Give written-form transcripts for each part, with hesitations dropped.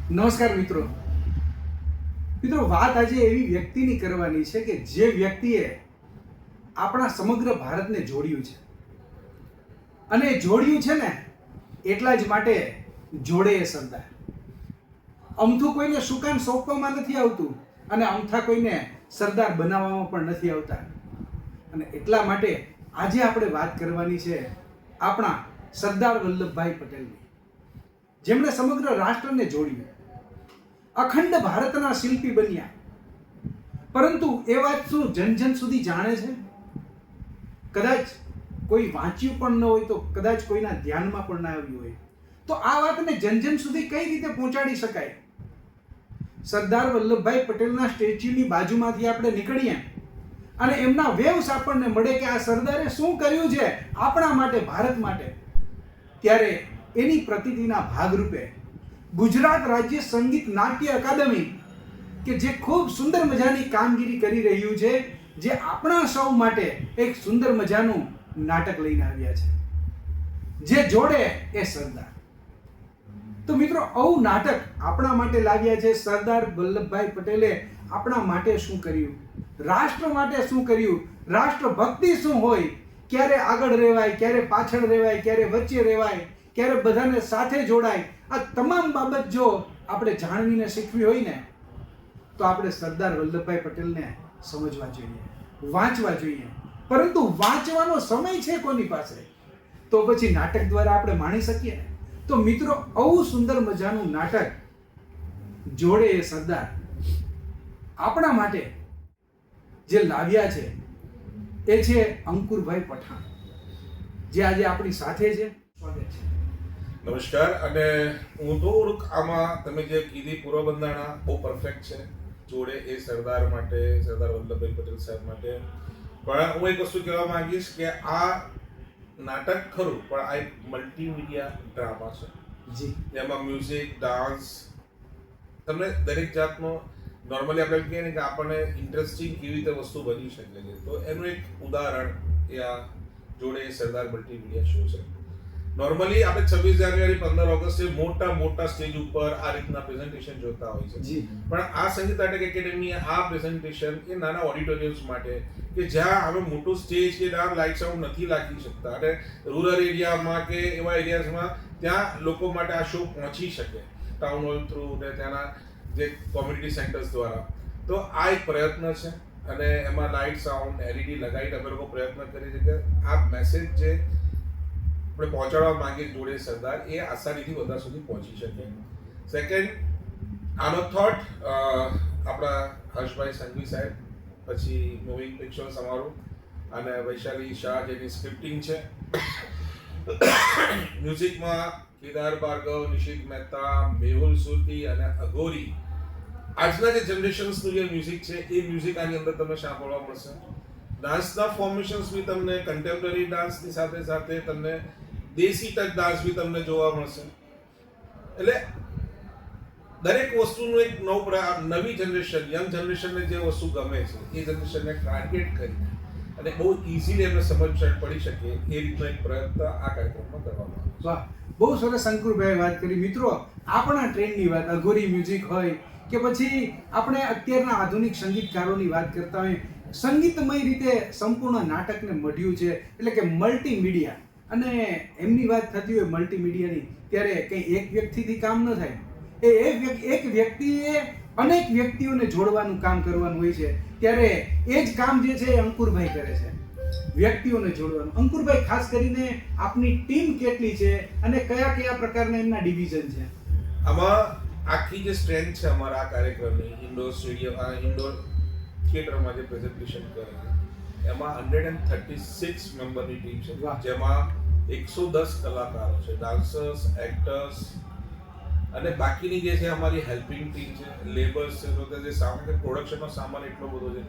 નમસ્કાર મિત્રો. વાત આજે એવી વ્યક્તિની કરવાની છે કે જે વ્યક્તિએ આપણા સમગ્ર ભારતને જોડ્યું છે. અને જોડ્યું છે ને એટલા જ માટે જોડે એ સરદાર. અમથું કોઈને સુકાન સોંપવામાં નથી આવતું અને અમથા કોઈને સરદાર બનાવવામાં પણ નથી આવતા. અને એટલા માટે આજે આપણે વાત કરવાની છે આપણા સરદાર વલ્લભભાઈ પટેલની, જેમણે સમગ્ર રાષ્ટ્રને જોડ્યું, અખંડ ભારતના શિલ્પી બન્યા. પરંતુ એ વાત શું જન જન સુધી જાણે છે? કદાચ કોઈ વાંચ્યું પણ ન હોય, તો કદાચ કોઈના ધ્યાનમાં પણ ના આવ્યું હોય. તો આ વાતને જન જન સુધી કઈ રીતે પહોંચાડી શકાય? સરદાર વલ્લભભાઈ પટેલના સ્ટેચ્યુની બાજુમાંથી આપણે નીકળીએ અને એમના વેવ્સ આપણને મળે કે આ સરદારે શું કર્યું છે આપણા માટે, ભારત માટે. ત્યારે એની પ્રતિતિના ભાગરૂપે ગુજરાત રાજ્ય સંગીત નાટ્ય અકાદમી, કે જે ખૂબ સુંદર મજાની કામગીરી કરી રહ્યું છે, જે આપણા સૌ માટે એક સુંદર મજાનું નાટક લઈને આવ્યા છે, જે જોડે એ સરદાર. તો મિત્રો, આવું નાટક આપણા માટે લાવ્યા છે. સરદાર વલ્લભભાઈ પટેલે આપણા માટે શું કર્યું, રાષ્ટ્ર માટે શું કર્યું, રાષ્ટ્રભક્તિ શું હોય, ક્યારે આગળ રહેવાય, ક્યારે પાછળ રહેવાય, ક્યારે વચ્ચે રહેવાય, ક્યારે બધાને સાથે જોડાય, આ તમામ બાબત જો આપણે જાણવીને શીખવી હોય ને, તો આપણે સરદાર વલ્લભભાઈ પટેલને સમજવા જોઈએ, વાંચવા જોઈએ. પરંતુ વાંચવાનો સમય છે કોની પાસે? તો પછી નાટક દ્વારા આપણે માણી શકીએ ને. તો મિત્રો, આવું સુંદર મજાનું નાટક જોડે એ સરદાર આપણા માટે જે લાવ્યા છે એ છે અંકુરભાઈ પઠાણ, જે આજે આપણી સાથે છે. સ્વાગત છે. નમસ્કાર. અને હું થોડુંક આમાં તમે જે કીધી પૂર્વ બંધારણા બહુ પરફેક્ટ છે, જોડે એ સરદાર માટે, સરદાર વલ્લભભાઈ પટેલ સાહેબ માટે. પણ હું એક વસ્તુ કહેવા માંગીશ કે આ નાટક ખરું, પણ આ એક મલ્ટીમીડિયા ડ્રામા છે. જી. જેમાં મ્યુઝિક, ડાન્સ, તમને દરેક જાતનો, નોર્મલી આપણે કહીએ ને કે આપણને ઇન્ટરેસ્ટિંગ કેવી રીતે વસ્તુ બની શકે છે, તો એનું એક ઉદાહરણ એ આ જોડે એ સરદાર મલ્ટીમીડિયા શો છે. નોર્મલી આપણે 26 જાન્યુઆરી, 15 ઓગસ્ટે મોટા સ્ટેજ ઉપર આ રીતના પ્રેઝન્ટેશન જોતા હોય છે. પણ આ સંગીત નાટક એકેડેમી આ પ્રેઝન્ટેશન એ નાના ઓડિટોરિયમ્સ માટે, કે જ્યાં હવે મોટું સ્ટેજ કે ત્યાં લાઇટ સાઉન્ડ નથી લાગી શકતા, અને રૂરલ એરિયામાં કે એવા એરિયાઝમાં ત્યાં લોકો માટે આ શો પહોંચી શકે ટાઉન હોલ થ્રુ ને ત્યાંના જે કોમ્યુનિટી સેન્ટર્સ દ્વારા. તો આ એક પ્રયત્ન છે, અને એમાં લાઇટ સાઉન્ડ એલઈડી લગાવીને અમે લોકો પ્રયત્ન કરીએ છીએ કે આ મેસેજ જે આપણે પહોંચાડવા માંગીએ જોડે સરદાર, એ આસાનીથી બધા સુધી પહોંચી શકે. સેકન્ડ, આનો થોટ આપણા હર્ષભાઈ સંઘવી સાહેબ, પછી મૂવિંગ પિક્ચર્સ અમારું, અને વૈશાલી શાહ જેની સ્ક્રિપ્ટિંગ છે. મ્યુઝિકમાં કેદાર ભાર્ગવ, નિશિત મહેતા, મેહુલ સુરતી અને અઘોરી. આજના જે જનરેશન્સનું જે મ્યુઝિક છે એ મ્યુઝિક આની અંદર તમને સાંભળવા મળશે. ડાન્સના ફોર્મેશન્સ બી તમને કન્ટેમ્પરરી ડાન્સની સાથે સાથે તમને દેશી ટચ ડાન્સ બી તમને જોવા મળશે. એટલે દરેક વસ્તુનું એક નવી જનરેશન, યંગ જનરેશનને જે વસ્તુ ગમે છે એ જનરેશનને ટાર્ગેટ કરી અને બહુ ઇઝીલી એમને સમજ પડી શકે એ રીતનો એક પ્રયત્ન આ કાર્યક્રમમાં કરવામાં આવે છે. વાહ, બહુ સરસ અંકુરભાઈ વાત કરી. મિત્રો, આપણા ટ્રેન્ડની વાત, અઘોરી મ્યુઝિક હોય કે પછી આપણે અત્યારના આધુનિક સંગીતકારોની વાત કરતા હોય, સંગીતમય રીતે સંપૂર્ણ નાટકને મઢ્યું છે, એટલે કે મલ્ટીમીડિયા. અને એમની વાત થતી હોય મલ્ટીમીડિયાની, ત્યારે કંઈ એક વ્યક્તિથી કામ ન થાય. એક વ્યક્તિએ અનેક વ્યક્તિઓને જોડવાનું કામ કરવાનું હોય છે. ત્યારે એ જ કામ જે છે એ અંકુરભાઈ કરે છે, વ્યક્તિઓને જોડવાનું. અંકુરભાઈ, ખાસ કરીને આપની ટીમ કેટલી છે અને કયા કયા પ્રકારના એમના ડિવિઝન છે? આમાં આખી જે સ્ટ્રેન્થ છે અમારા આ કાર્યક્રમની, ઇન્ડોર સ્ટેડિયમ, ઇન્ડોર થિયેટરમાં જે પ્રેઝન્ટેશન કરે છે, એમાં 136 મેમ્બરની ટીમ છે, જેમાં 110 કલાકારો છે, ડાન્સર્સ, એક્ટર્સ, અને બાકીની જે છે અમારી હેલ્પિંગ ટીમ છે, લેબર્સ છે, તો જે સામાન પ્રોડક્શનનો સામાન એટલો બધો છે,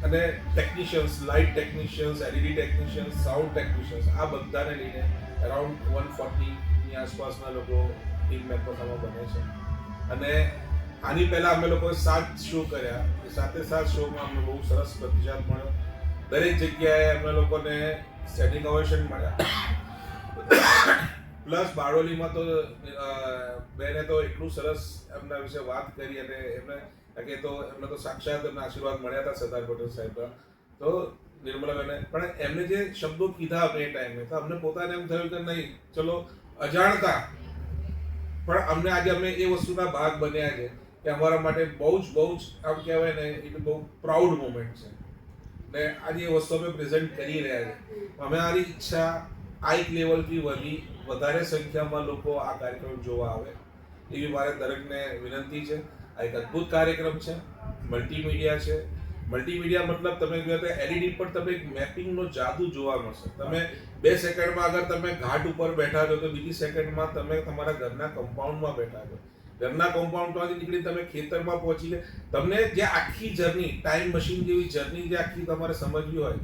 અને technicians, light technicians, LED technicians, sound technicians, આ બધાને લઈને અરાઉન્ડ 140ની આસપાસના લોકો ટીમ મેમ્બર્સ આમાં બને છે. અને આની પહેલાં અમે લોકોએ 7 શો કર્યા. એ 7 શોમાં અમને બહુ સરસ પ્રતિસાદ મળ્યો. દરેક જગ્યાએ અમને લોકોને સ્ટેન્ડિંગ ઓવેશન મળ્યા. પ્લસ બારડોલીમાં તો બેને તો એટલું સરસ એમના વિશે વાત કરી અને એમને તો સાક્ષાત એમના આશીર્વાદ મળ્યા હતા સરદાર પટેલ સાહેબના. તો નિર્મલાબેને પણ એમને જે શબ્દો કીધા આપણે એ ટાઈમે, તો અમને પોતાને એમ થયું કે નહીં, ચલો અજાણતા પણ અમને આજે અમે એ વસ્તુના ભાગ બન્યા છે કે અમારા માટે બહુ જ આમ કહેવાય ને, એ બહુ પ્રાઉડ મોમેન્ટ છે ને આજે એ વસ્તુ અમે પ્રેઝન્ટ કરી રહ્યા છે. અમારી ઈચ્છા આ એક લેવલથી વધારે સંખ્યામાં લોકો આ કાર્યક્રમ જોવા આવે એવી મારે દરેકને વિનંતી છે. આ એક અદ્ભુત કાર્યક્રમ છે, મલ્ટીમીડિયા છે. મલ્ટીમીડિયા મતલબ તમે કહો તો એલઈડી પર તમે એક મેપિંગનો જાદુ જોવા મળશે. તમે 2 સેકન્ડમાં અગર તમે ઘાટ ઉપર બેઠા છો તો બીજી સેકન્ડમાં તમે તમારા ઘરના કમ્પાઉન્ડમાં બેઠા છો. ઘરના કમ્પાઉન્ડમાંથી નીકળી તમે ખેતરમાં પહોંચી ગયા. તમને જે આખી જર્ની, ટાઈમ મશીન જેવી જર્ની જે આખી તમારે સમજવી હોય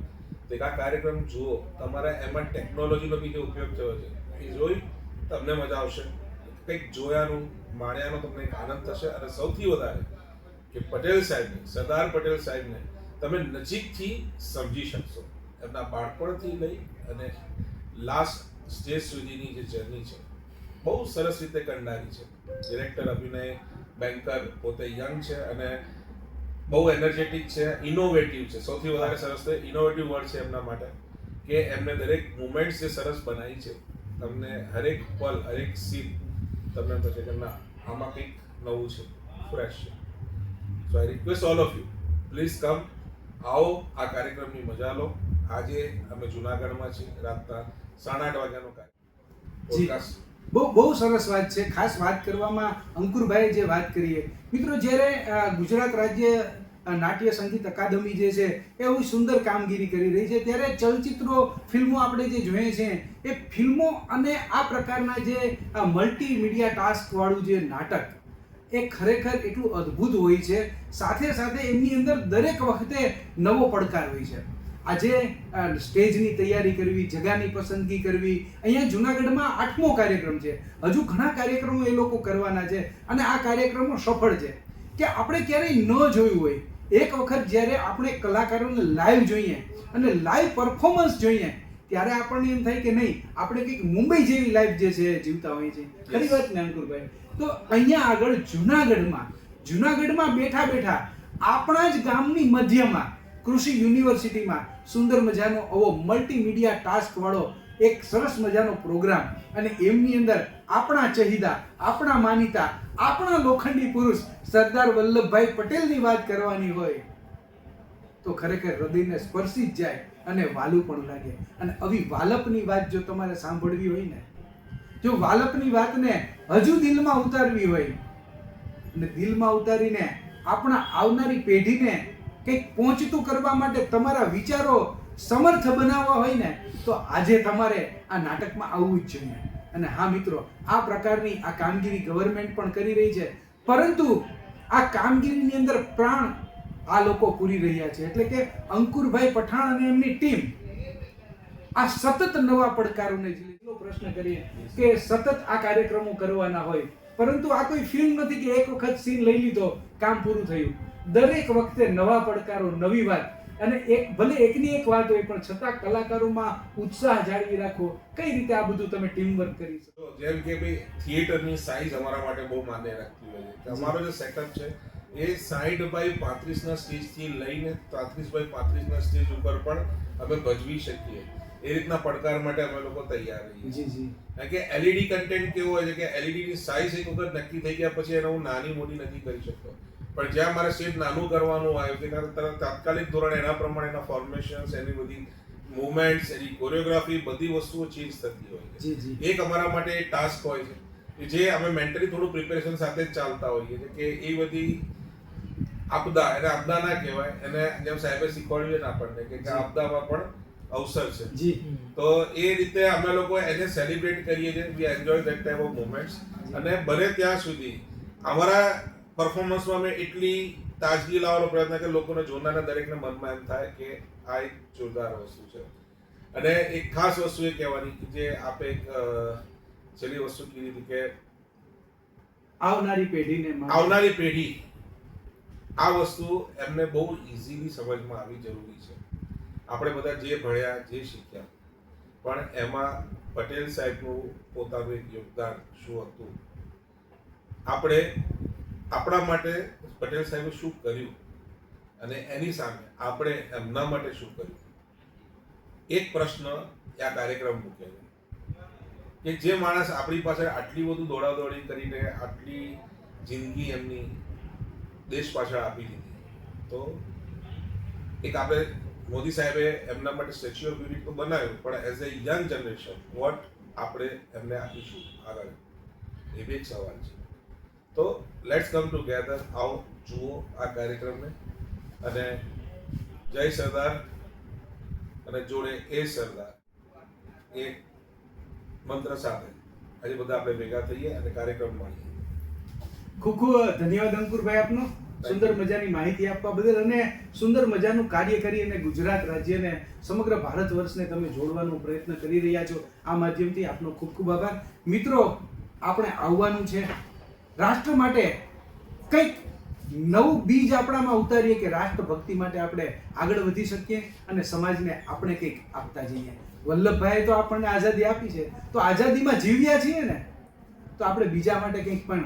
તો આ કાર્યક્રમ જુઓ. તમારા એમાં ટેકનોલોજીનો બી જે ઉપયોગ થયો છે એ જોઈ તમને મજા આવશે. કંઈક જોયાનું, માણ્યાનો તમને એક આનંદ થશે. અને સૌથી વધારે કે પટેલ સાહેબને, સરદાર પટેલ સાહેબને તમે નજીકથી સમજી શકશો. એમના બાળપણથી લઈ અને લાસ્ટ સ્ટેજ સુધીની જે જર્ની છે બહુ સરસ રીતે કંડારી છે. ડિરેક્ટર, અભિનય, બેન્કર, પોતે યંગ છે અને બહુ એનર્જેટિક છે, ઇનોવેટિવ છે. સૌથી વધારે સરસ તો ઇનોવેટિવ વર્ડ છે એમના માટે કે એમને દરેક મુમેન્ટ્સ જે સરસ બનાવી છે. તમને હરેક પલ, હરેક સીન તમને થશે કે ના, આમાં કંઈક નવું છે, ફ્રેશ છે. So I request all of you, please come, આવો, આ કાર્યક્રમની મજા લો. આજે અમે જુનાગઢમાં છીએ, રાતના 8:30 વાગ્યાનો પોડકાસ્ટ. બહુ સરસ વાત છે. ખાસ વાત કરવામાં અંકુરભાઈએ જે વાત કરી, મિત્રો, જ્યારે ગુજરાત રાજ્ય નાટ્ય સંગીત અકાદમી જે છે એ એવું સુંદર કામગીરી કરી રહી છે, ત્યારે ચલચિત્રો, ફિલ્મો આપણે જે જોઈએ છે એ ફિલ્મો અને આ પ્રકારના જે મલ્ટીમીડિયા ટાસ્ક વાળું જે નાટક એ ખરેખર એટલું અદ્ભુત હોય છે. સાથે સાથે એમની અંદર દરેક વખતે નવો પડકાર હોય છે. આજે સ્ટેજની તૈયારી કરવી, જગાની પસંદગી કરવી. અહીંયા જુનાગઢમાં 8મો કાર્યક્રમ છે, હજુ ઘણા કાર્યક્રમો એ લોકો કરવાના છે અને આ કાર્યક્રમો સફળ છે કે આપણે ક્યારેય ન જોયું હોય. એક વખત જ્યારે આપણે કલાકારોને લાઈવ જોઈએ અને લાઈવ પરફોર્મન્સ જોઈએ ત્યારે આપણને એમ થાય કે નહીં, આપણે કંઈક મુંબઈ જેવી લાઈફ જે છે જીવતા હોઈએ છીએ. ખરી વાત ને અંકુરભાઈ? તો અહીંયા આગળ જુનાગઢમાં બેઠા બેઠા આપણા જ ગામની મધ્યમાં કૃષિ યુનિવર્સિટીમાં સુંદર મજાનો આવો મલ્ટીમીડિયા ટાસ્ક વાળો એક સરસ મજાનો પ્રોગ્રામ, અને એમની અંદર આપણા ચહિદા, આપણા માનીતા, આપણા લોખંડી પુરુષ સરદાર વલ્લભભાઈ પટેલની વાત કરવાની હોય તો ખરેખર હૃદયને સ્પર્શી જ જાય અને વાલું પણ લાગે. અને આવી વાલપની વાત જો તમારે સાંભળવી હોય ને, જો વાલપની વાતને હજુ દિલમાં ઉતારવી હોય અને દિલમાં ઉતારીને આપણા આવનારી પેઢીને કંઈક પહોંચતું કરવા માટે તમારા વિચારો સમર્થ બનાવવા હોય ને, તો આજે તમારે આ નાટકમાં આવવું જ જોઈએ. અને હા મિત્રો, આ પ્રકારની આ કામગીરી ગવર્મેન્ટ પણ કરી રહી છે, પરંતુ આ કામગીરીની અંદર પ્રાણ આ લોકો પૂરી રહ્યા છે. એટલે કે અંકુરભાઈ પઠાણ અને એમની ટીમ આ સતત નવા પડકારોને એટલો પ્રશ્ન કરીએ કે સતત આ કાર્યક્રમો કરવાના હોય, પરંતુ આ કોઈ ફિલ્મ નથી કે એક વખત સીન લઈ લીધો, કામ પૂરું થયું. દરેક વખતે નવા પડકારો, નવી વાત, અને ભલે એકની એક વાત હોય પણ છતાં કલાકારોમાં ઉત્સાહ જાળવી રાખવો. કઈ રીતે આ બધું તમે ટીમ વર્ક કરી શકો? જેમ કે ભાઈ, થિયેટરની સાઇઝ અમારા માટે બહુ માન્ય રાખતી હોય છે. અમારો જે સેટઅપ છે એ 60x35 સ્ટેજથી લઈને 33x35 સ્ટેજ ઉપર પણ અમે ભજવી શકીએ એ રીતના પડકાર માટે અમે લોકો તૈયાર રહીએ. કારણ કે એલઈડી કન્ટેન્ટ કેવો હોય છે કે એલઈડી ની સાઇઝ એક વખત નક્કી થઈ ગયા પછી એને હું નાની મોટી નથી કરી શકતો. પણ જ્યાં મારે સેટ નાનું કરવાનું આવ્યું કે તરત તાત્કાલિક ધોરણે એના પ્રમાણે એના ફોર્મેશન્સ, એની બધી મુવમેન્ટ્સ, એની કોરિયોગ્રાફી, બધી વસ્તુઓ ચેન્જ થતી હોય છે. એક અમારા માટે એક ટાસ્ક હોય છે જે અમે મેન્ટલી થોડું પ્રિપેરેશન સાથે જ ચાલતા હોઈએ છીએ કે એ બધી આપદા, એને આપદા ના કહેવાય, એને જેમ સાહેબે શીખવાડ્યું છે આપણને કે આપદામાં પણ અવસર છે. તો એ રીતે અમે લોકો એને સેલિબ્રેટ કરીએ છીએ. We enjoy that type of moments. અને બને ત્યાં સુધી અમારા પરફોર્મન્સમાં અમે એટલી તાજગી લાવવાનો પ્રયત્ન કે લોકોને જોનારા દરેકને મનમાં એમ થાય કે આ એક જોરદાર વસ્તુ છે. અને એક ખાસ વસ્તુ એ કહેવાની કે જે આપે એક છેલ્લી વસ્તુ કીધી હતી કે આવનારી પેઢી આ વસ્તુ એમને બહુ ઇઝીલી સમજમાં આવી જરૂરી છે. આપણે બધા જે ભણ્યા, જે શીખ્યા, પણ એમાં પટેલ સાહેબનું પોતાનું એક યોગદાન શું હતું, આપણે આપણા માટે પટેલ સાહેબે શું કર્યું અને એની સામે આપણે એમના માટે શું કર્યું, એક પ્રશ્ન આ કાર્યક્રમ મૂકેલો કે જે માણસ આપણી પાસે આટલી બધું દોડાદોડી કરીને આટલી જિંદગી એમની દેશ પાછળ આપી દીધી, તો એક આપણે મોદી સાહેબે એમના માટે સ્ટેચ્યુ ઓફ યુનિટી તો બનાવ્યું, પણ as a young generation vote આપણે એમને આપીશું આગળ, એ બી એક સવાલ છે. તો લેટ્સ કમ ટુગેધર, આવો જુઓ આ કાર્યક્રમને, અને જય સરદાર અને જોડે એ સરદાર એ મંત્ર સાથે આજે બધા આપણે ભેગા થઈએ અને કાર્યક્રમ મળીએ. ખૂબ ખૂબ ધન્યવાદ અંકુરભાઈ આપનો સુંદર મજાની માહિતી આપવા બદલ, અને સુંદર મજાનું કાર્ય કરી અને ગુજરાત રાજ્યને સમગ્ર ભારત વર્ષને તમે જોડવાનો પ્રયત્ન કરી રહ્યા છો. આ માધ્યમથી આપનો ખૂબ ખૂબ આભાર. મિત્રો, આપણે આવવાનું છે રાષ્ટ્ર માટે કંઈક નવું બીજ આપણામાં ઉતારીએ કે રાષ્ટ્રભક્તિ માટે આપણે આગળ વધી શકીએ અને સમાજને આપણે કંઈક આપતા જઈએ. વલ્લભભાઈએ તો આપણને આઝાદી આપી છે, તો આઝાદીમાં જીવ્યા છીએ ને, તો આપણે બીજા માટે કંઈક પણ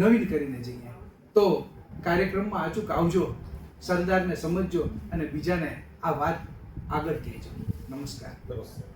નવીન કરીને જઈએ. તો કાર્યક્રમમાં અચૂક આવજો, સરદારને સમજજો અને બીજાને આ વાત આગળ કહેજો. નમસ્કાર. નમસ્તે.